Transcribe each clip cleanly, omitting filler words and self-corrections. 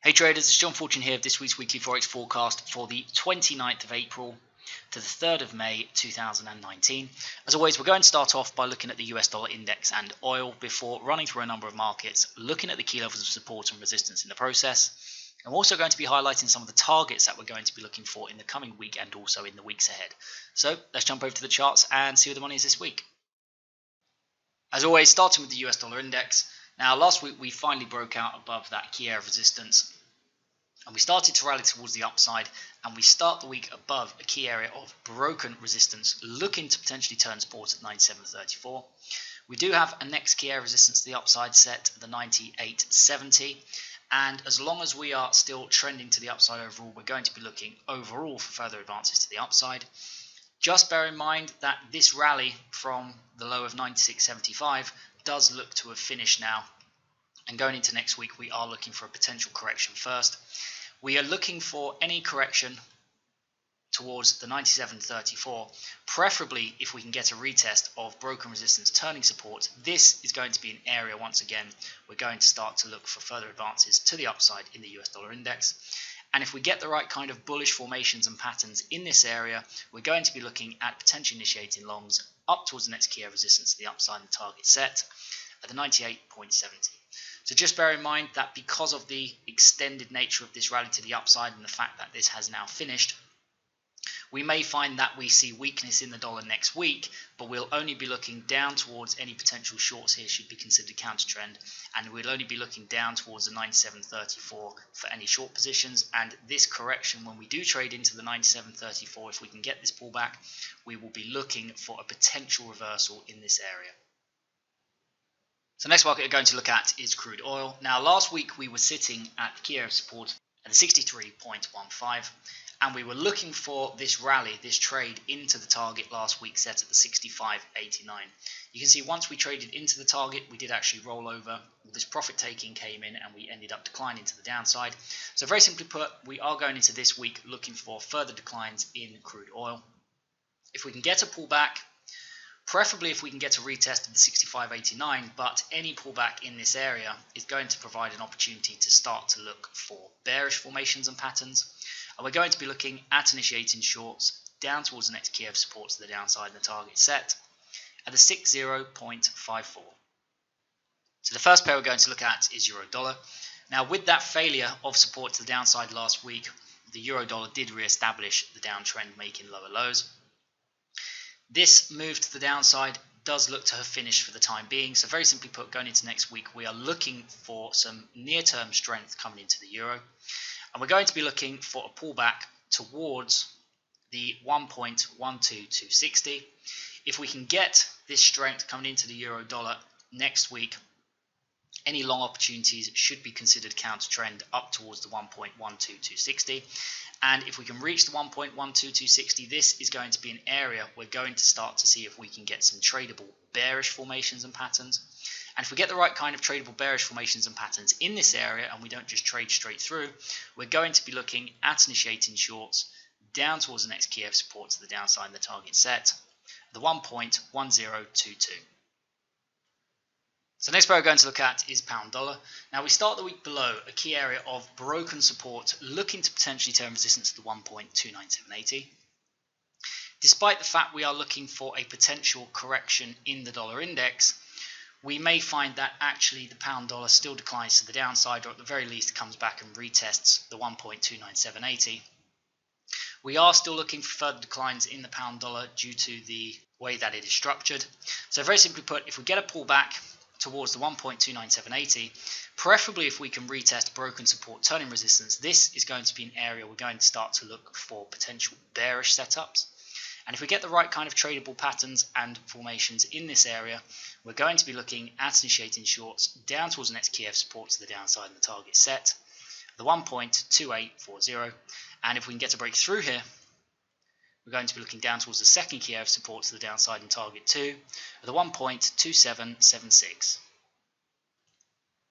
Hey traders, it's John Fortune here of this week's Weekly Forex Forecast for the 29th of April to the 3rd of May 2019. As always, we're going to start off by looking at the US dollar index and oil before running through a number of markets, looking at the key levels of support and resistance in the process. I'm also going to be highlighting some of the targets that we're going to be looking for in the coming week and also in the weeks ahead. So let's jump over to the charts and see where the money is this week. As always, starting with the US dollar index. Now, last week we finally broke out above that key area of resistance and we started to rally towards the upside, and we start the week above a key area of broken resistance, looking to potentially turn support at 97.34. We do have a next key area of resistance to the upside set at the 98.70, and as long as we are still trending to the upside overall, we're going to be looking overall for further advances to the upside. Just bear in mind that this rally from the low of 96.75 does look to have finished now. And going into next week, we are looking for a potential correction first. We are looking for any correction towards the 97.34, preferably if we can get a retest of broken resistance turning support. This is going to be an area, once again, we're going to start to look for further advances to the upside in the US dollar index. And if we get the right kind of bullish formations and patterns in this area, we're going to be looking at potentially initiating longs up towards the next key area of resistance to the upside and target set at the 98.70. So just bear in mind that because of the extended nature of this rally to the upside and the fact that this has now finished, we may find that we see weakness in the dollar next week, but we'll only be looking down towards any potential shorts here should be considered counter trend, and we'll only be looking down towards the 97.34 for any short positions. And this correction, when we do trade into the 97.34, if we can get this pullback, we will be looking for a potential reversal in this area. So next market we're going to look at is crude oil. Now last week we were sitting at the key area of support at the 63.15, and we were looking for this rally, this trade into the target last week set at the 65.89. You can see once we traded into the target, we did actually roll over. This profit taking came in and we ended up declining to the downside. So very simply put, we are going into this week looking for further declines in crude oil. If we can get a pullback, preferably if we can get a retest of the 65.89, but any pullback in this area is going to provide an opportunity to start to look for bearish formations and patterns. And we're going to be looking at initiating shorts down towards the next key of support to the downside and the target set at the 60.54. So the first pair we're going to look at is euro dollar. Now with that failure of support to the downside last week, the euro dollar did re-establish the downtrend, making lower lows. This move to the downside does look to have finished for the time being. So very simply put, going into next week, we are looking for some near-term strength coming into the euro. And we're going to be looking for a pullback towards the 1.12260. If we can get this strength coming into the euro dollar next week, any long opportunities should be considered counter trend up towards the 1.12260. And if we can reach the 1.12260, this is going to be an area we're going to start to see if we can get some tradable bearish formations and patterns. And if we get the right kind of tradable bearish formations and patterns in this area and we don't just trade straight through, we're going to be looking at initiating shorts down towards the next key of support to the downside and the target set, the 1.1022. So next pair we're going to look at is pound dollar. Now we start the week below a key area of broken support, looking to potentially turn resistance to the 1.29780. Despite the fact we are looking for a potential correction in the dollar index, we may find that actually the pound dollar still declines to the downside, or at the very least comes back and retests the 1.29780. We are still looking for further declines in the pound dollar due to the way that it is structured. So very simply put, if we get a pullback towards the 1.29780, preferably if we can retest broken support turning resistance, this is going to be an area we're going to start to look for potential bearish setups. And if we get the right kind of tradable patterns and formations in this area, we're going to be looking at initiating shorts down towards the next key of support to the downside and the target set, the 1.2840. And if we can get a break through here, we're going to be looking down towards the second key area of support to the downside and target 2, at the 1.2776.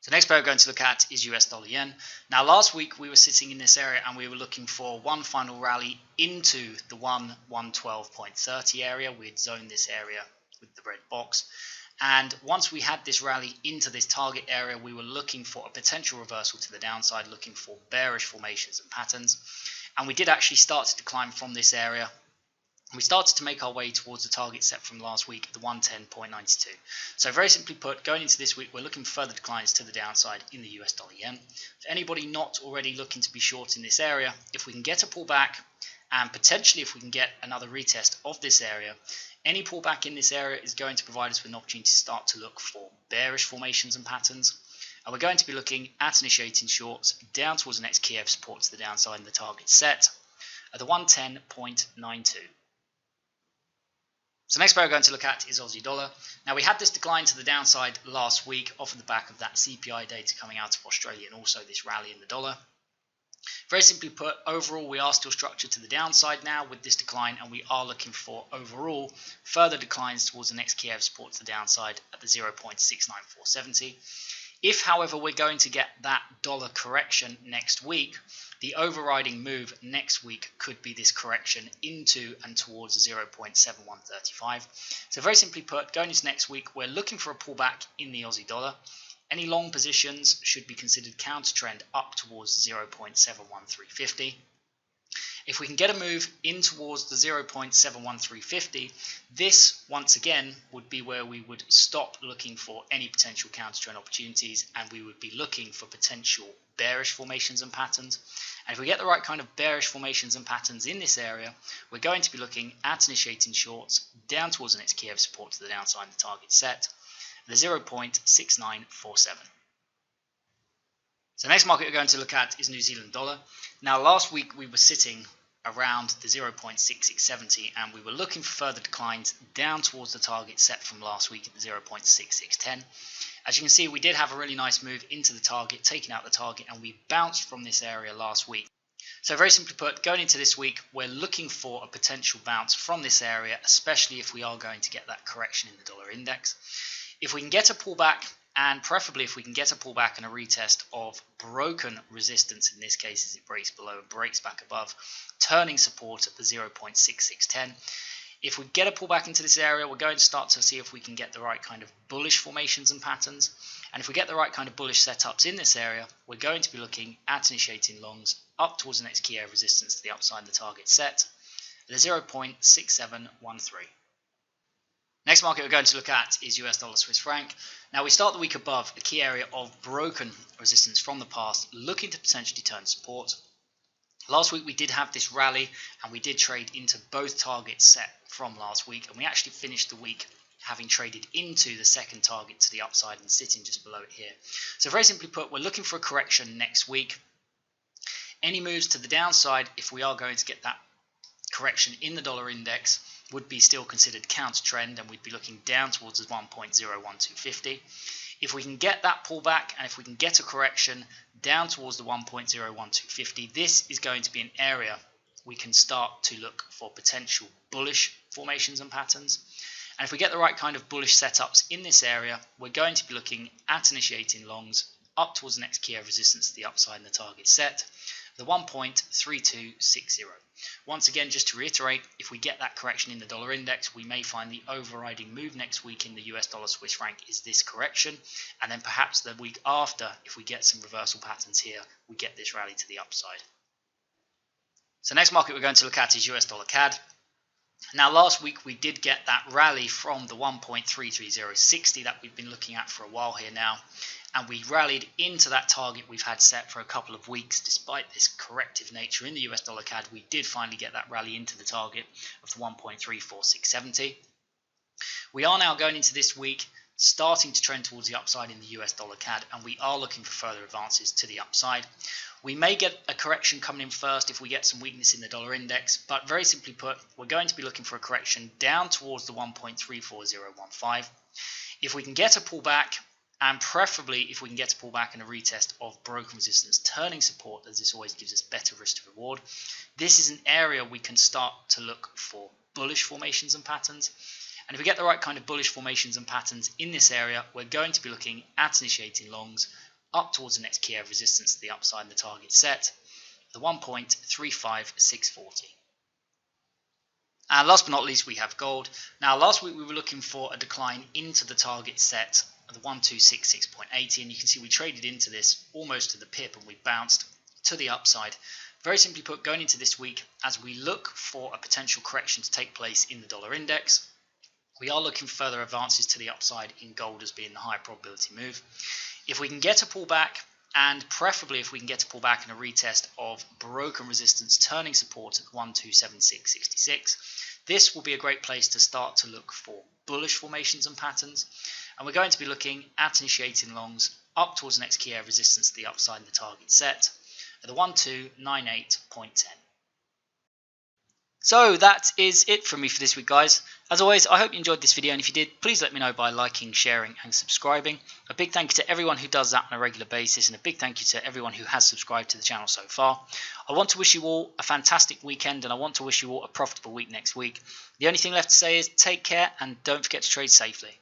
So next pair we're going to look at is US dollar yen. Now last week we were sitting in this area and we were looking for one final rally into the 112.30 area. We had zoned this area with the red box. And once we had this rally into this target area, we were looking for a potential reversal to the downside, looking for bearish formations and patterns. And we did actually start to decline from this area. We started to make our way towards the target set from last week, the 110.92. So very simply put, going into this week, we're looking for further declines to the downside in the US dollar yen. For anybody not already looking to be short in this area, if we can get a pullback, and potentially if we can get another retest of this area, any pullback in this area is going to provide us with an opportunity to start to look for bearish formations and patterns. And we're going to be looking at initiating shorts down towards the next key of support to the downside in the target set at the 110.92. So next pair we're going to look at is Aussie dollar. Now we had this decline to the downside last week off of the back of that CPI data coming out of Australia and also this rally in the dollar. Very simply put, overall we are still structured to the downside now with this decline, and we are looking for overall further declines towards the next key of support to the downside at the 0.69470. If, however, we're going to get that dollar correction next week, the overriding move next week could be this correction into and towards 0.7135. So very simply put, going into next week, we're looking for a pullback in the Aussie dollar. Any long positions should be considered counter trend up towards 0.71350. If we can get a move in towards the 0.71350, this once again would be where we would stop looking for any potential counter trend opportunities, and we would be looking for potential bearish formations and patterns. And if we get the right kind of bearish formations and patterns in this area, we're going to be looking at initiating shorts down towards the next key of support to the downside in the target set, the 0.6947. So the next market we're going to look at is New Zealand dollar. Now last week we were sitting around the 0.6670 and we were looking for further declines down towards the target set from last week at the 0.6610. As you can see, we did have a really nice move into the target, taking out the target, and we bounced from this area last week. So very simply put, going into this week, we're looking for a potential bounce from this area, especially if we are going to get that correction in the dollar index. If we can get a pullback, and preferably if we can get a pullback and a retest of broken resistance, in this case as it breaks below and breaks back above, turning support at the 0.6610. If we get a pullback into this area, we're going to start to see if we can get the right kind of bullish formations and patterns. And if we get the right kind of bullish setups in this area, we're going to be looking at initiating longs up towards the next key area of resistance to the upside in the target set, the 0.6713. Next market we're going to look at is US dollar Swiss franc. Now we start the week above a key area of broken resistance from the past, looking to potentially turn support. Last week we did have this rally and we did trade into both targets set from last week, and we actually finished the week having traded into the second target to the upside and sitting just below it here. So very simply put, we're looking for a correction next week. Any moves to the downside, if we are going to get that correction in the dollar index, would be still considered counter trend, and we'd be looking down towards the 1.01250. If we can get that pullback and if we can get a correction down towards the 1.01250, this is going to be an area we can start to look for potential bullish formations and patterns. And if we get the right kind of bullish setups in this area, we're going to be looking at initiating longs up towards the next key of resistance to the upside in the target set, the 1.3260. Once again, just to reiterate, if we get that correction in the dollar index, we may find the overriding move next week in the US dollar Swiss franc is this correction, and then perhaps the week after, if we get some reversal patterns here, we get this rally to the upside. So next market we're going to look at is US dollar CAD. Now last week we did get that rally from the 1.33060 that we've been looking at for a while here now, and we rallied into that target we've had set for a couple of weeks. Despite this corrective nature in the US dollar CAD, we did finally get that rally into the target of the 1.34670. We are now going into this week starting to trend towards the upside in the US dollar CAD, and we are looking for further advances to the upside. We may get a correction coming in first if we get some weakness in the dollar index, but very simply put, we're going to be looking for a correction down towards the 1.34015. If we can get a pullback, and preferably if we can get a pullback and a retest of broken resistance turning support, as this always gives us better risk to reward, this is an area we can start to look for bullish formations and patterns. And if we get the right kind of bullish formations and patterns in this area, we're going to be looking at initiating longs up towards the next key of resistance to the upside in the target set, the 1.35640. And last but not least, we have gold. Now, last week we were looking for a decline into the target set of the 1266.80, and you can see we traded into this almost to the pip, and we bounced to the upside. Very simply put, going into this week, as we look for a potential correction to take place in the dollar index, we are looking for further advances to the upside in gold as being the high probability move. If we can get a pullback, and preferably if we can get a pullback and a retest of broken resistance turning support at 1276.66, this will be a great place to start to look for bullish formations and patterns. And we're going to be looking at initiating longs up towards the next key area of resistance to the upside in the target set at the 1298.10. So that is it from me for this week, guys. As always, I hope you enjoyed this video, and if you did, please let me know by liking, sharing and subscribing. A big thank you to everyone who does that on a regular basis, and a big thank you to everyone who has subscribed to the channel so far. I want to wish you all a fantastic weekend, and I want to wish you all a profitable week next week. The only thing left to say is take care and don't forget to trade safely.